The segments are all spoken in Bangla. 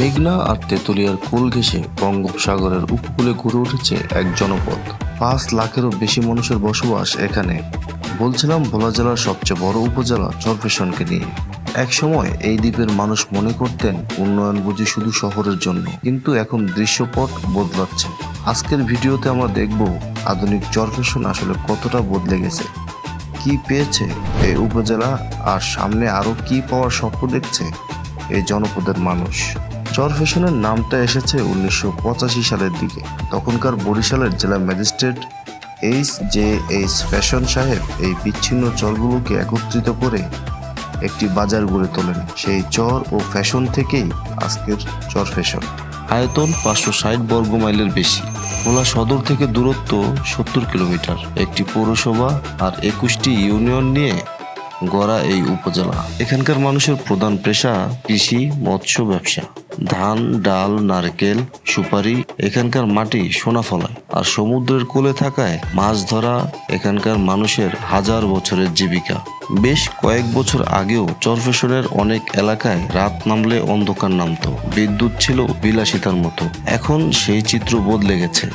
মেঘনা আর তেতুলিয়ার কোল ঘেঁষে বঙ্গোপসাগরের উপকূলে গড়ে উঠেছে এক জনপদ। 5 লাখেরও বেশি মানুষের বসবাস এখানে। বলছিলাম ভোলা জেলার সবচেয়ে বড় উপজেলা চরফ্যাশনকে নিয়ে। এক সময় এই দ্বীপের মানুষ মনে করতেন উন্নয়ন বুঝি শুধু শহরের জন্য, কিন্তু এখন দৃশ্যপট বদলাচ্ছে। আজকের ভিডিওতে আমরা দেখব আধুনিক চরফ্যাশন আসলে কতটা বদলে গেছে, কি পেয়েছে এই উপজেলা, আর সামনে আরো কি পাওয়ার স্বপ্ন দেখছে এই জনপদের মানুষ। চরফ্যাশনের নামটা এসেছে 1985 সালের দিকে। তখনকার বরিশালের জেলা ম্যাজিস্ট্রেট H.J.H. ফ্যাশন সাহেব এই বিচ্ছিন্ন চরগুলোকে একত্রিত করে একটি বাজার গড়ে তোলেন। সেই চর ও ফ্যাশন থেকেই আজকের চরফ্যাশন। আয়তন 560 বর্গ মাইলের বেশি। ভোলা সদর থেকে দূরত্ব 70 কিলোমিটার। একটি পৌরসভা আর 21টি ইউনিয়ন নিয়ে গড়া এই উপজেলা। এখানকার মানুষের প্রধান পেশা কৃষি, মৎস্য ব্যবসা। ধান, ডাল, নারকেল, সুপারি। এখানকার মাটি সোনা ফলায়, আর সমুদ্রের কোলে থাকায় মাছ ধরা এখানকার মানুষের হাজার বছরের জীবিকা। বেশ কয়েক বছর আগেও চরফ্যাশনের অনেক এলাকায় রাত নামলে অন্ধকার নামতো, বিদ্যুৎ ছিল বিলাসিতার মতো। এখন সেই চিত্র বদলে গেছে।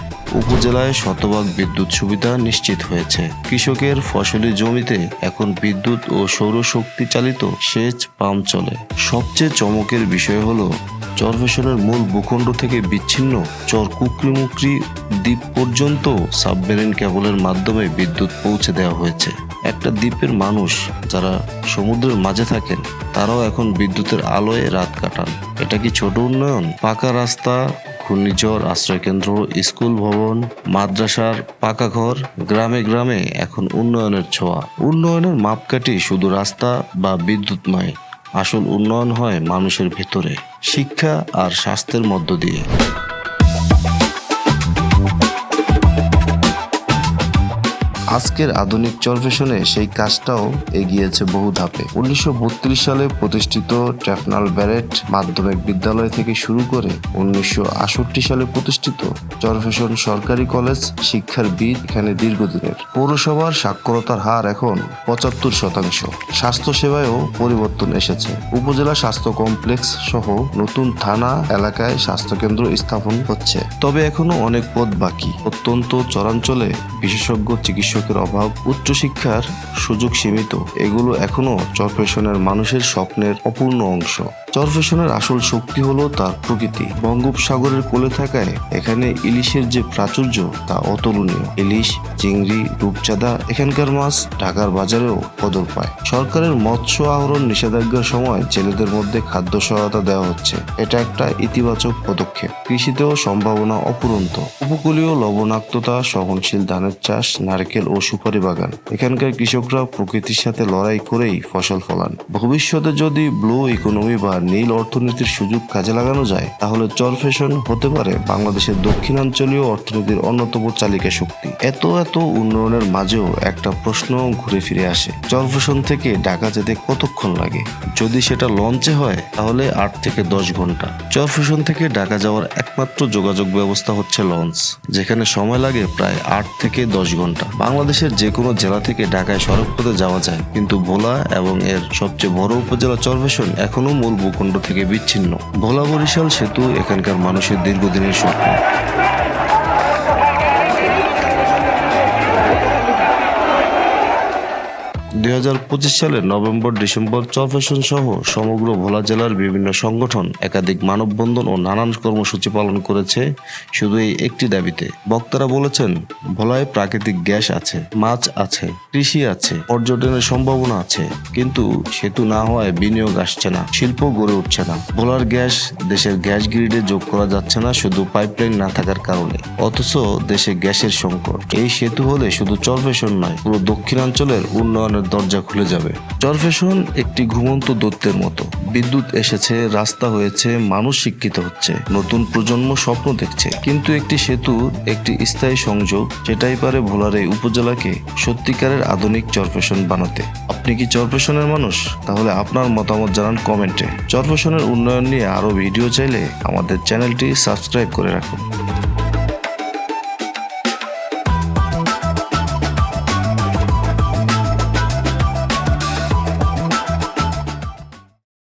উপজেলায় শতভাগ বিদ্যুৎ সুবিধা নিশ্চিত হয়েছে। কৃষকের ফসলি জমিতে এখন বিদ্যুৎ ও সৌরশক্তি চালিত সেচ পাম্প চলে। সবচেয়ে চমকের বিষয় হলো চরফ্যাশনের মূল ভূখণ্ড থেকে বিচ্ছিন্ন চর কুকরিমুকরি দ্বীপ পর্যন্ত সাবমেরিন কেবলের মাধ্যমে বিদ্যুৎ পৌঁছে দেওয়া হয়েছে। একটা দ্বীপের মানুষ যারা সমুদ্রের মাঝে থাকেন তারাও এখন বিদ্যুতের আলোয় রাত কাটান। এটা কি ছোট উন্নয়ন? পাকা রাস্তা, ঘূর্ণিঝড় আশ্রয়কেন্দ্র, স্কুল ভবন, মাদ্রাসার পাকা ঘর, গ্রামে গ্রামে এখন উন্নয়নের ছোঁয়া। উন্নয়নের মাপকাঠি শুধু রাস্তা বা বিদ্যুৎ নয়, আসল উন্নয়ন হয় মানুষের ভেতরে, শিক্ষা আর স্বাস্থ্যের মধ্য দিয়ে। আজকের আধুনিক চরফ্যাশনে সেই কাজটাও এগিয়েছে বহু ধাপে। 1932 সালে প্রতিষ্ঠিত ট্রাফনাল ব্যারেট মাধ্যমিক বিদ্যালয় থেকে শুরু করে 1968 সালে প্রতিষ্ঠিত চরফ্যাশন সরকারি কলেজ শিক্ষার ভিত এখানে দীর্ঘদিনের। পৌরসভার সাক্ষরতার হার এখন 75%। স্বাস্থ্য সেবায়ও পরিবর্তন এসেছে। উপজেলা স্বাস্থ্য কমপ্লেক্স সহ নতুন থানা এলাকায় স্বাস্থ্যকেন্দ্র স্থাপন হচ্ছে। তবে এখনো অনেক পথ বাকি। অত্যন্ত চরাঞ্চলে বিশেষজ্ঞ চিকিৎসকের অভাব, উচ্চশিক্ষার সুযোগ সীমিত। এগুলো এখনো চরফ্যাশনের মানুষের স্বপ্নের অপূর্ণ অংশ। চরফ্যাশনের আসল শক্তি হলো তার প্রকৃতি। বঙ্গোপসাগরের কোলে থাকায় এখানে ইলিশের যে প্রাচুর্য তা অতুলনীয়। ইলিশ, চিংড়ি, রূপচাঁদা এখানকার মাছ ঢাকার বাজারেও কদর পায়। সরকারের মৎস্য আহরণ নিষেধাজ্ঞার সময় জেলেদের মধ্যে খাদ্য সহায়তা দেওয়া হচ্ছে। এটা একটা ইতিবাচক পদক্ষেপ। কৃষিতেও সম্ভাবনা অফুরন্ত। উপকূলীয় লবণাক্ততা সহনশীল ধানের চাষ, নারকেল ও সুপারি বাগান। এখানকার কৃষকরা প্রকৃতির সাথে লড়াই করেই ফসল ফলান। ভবিষ্যতে যদি ব্লু ইকোনমি বা নীল অর্থনীতির সুযোগ কাজে লাগানো যায়, তাহলে চরফ্যাশন হতে পারে বাংলাদেশের দক্ষিণাঞ্চলীয় অর্থনীতির অন্যতম চালিকা শক্তি। এত উন্নয়নের মাঝেও একটা প্রশ্ন ঘুরে ফিরে আসে, চরফ্যাশন থেকে ঢাকা যেতে কতক্ষণ লাগে? যদি সেটা লঞ্চে হয় তাহলে 8 থেকে 10 ঘন্টা। চরফ্যাশন থেকে ঢাকা যাওয়ার একমাত্র যোগাযোগ ব্যবস্থা হচ্ছে লঞ্চ, যেখানে সময় লাগে প্রায় 8 থেকে 10 ঘন্টা। বাংলাদেশের যে কোনো জেলা থেকে ঢাকায় সড়কপথে যাওয়া যায়, কিন্তু ভোলা এবং এর সবচেয়ে বড় উপজেলা চরফ্যাশন এখনো মূল ভূখণ্ড থেকে বিচ্ছিন্ন। ভোলা বরিশাল সেতু এখানকার মানুষের দীর্ঘদিনের স্বপ্ন। 2025 সালের নভেম্বর-ডিসেম্বর চরফ্যাশন সহ সমগ্র ভোলা জেলার বিভিন্ন সংগঠন একাধিক মানববন্ধন ও নানান কর্মসূচি পালন করেছে শুধু এই একটি দাবিতে। বক্তারা বলেছেন, ভোলায় প্রাকৃতিক গ্যাস আছে, মাছ আছে, কৃষি আছে, পর্যটনের সম্ভাবনা আছে, কিন্তু সেতু না হওয়ায় বিনিয়োগ আসছে না, শিল্প গড়ে উঠছে না। ভোলার গ্যাস দেশের গ্যাস গ্রিডে যোগ করা যাচ্ছে না শুধু পাইপলাইন না থাকার কারণে। অথচ দেশে গ্যাসের সংকট। এই সেতু হলে শুধু চরফ্যাশন নয়, পুরো দক্ষিণাঞ্চলের উন্নয়নের দরজা খুলে যাবে। চরফ্যাশন একটি ঘুমন্ত দৈত্যের মতো। বিদ্যুৎ এসেছে, রাস্তা হয়েছে, মানুষ শিক্ষিত হচ্ছে, নতুন প্রজন্ম স্বপ্ন দেখছে, কিন্তু একটি সেতু, একটি স্থায়ী সংযোগ, সেটাই পারে ভোলার এই উপজেলাকে সত্যিকারের আধুনিক চরফ্যাশন বানাতে। আপনি কি চরফ্যাশনের মানুষ? তাহলে আপনার মতামত জানান কমেন্টে। চরফ্যাশনের উন্নয়ন নিয়ে আরো ভিডিও চাইলে আমাদের চ্যানেলটি সাবস্ক্রাইব করে রাখুন।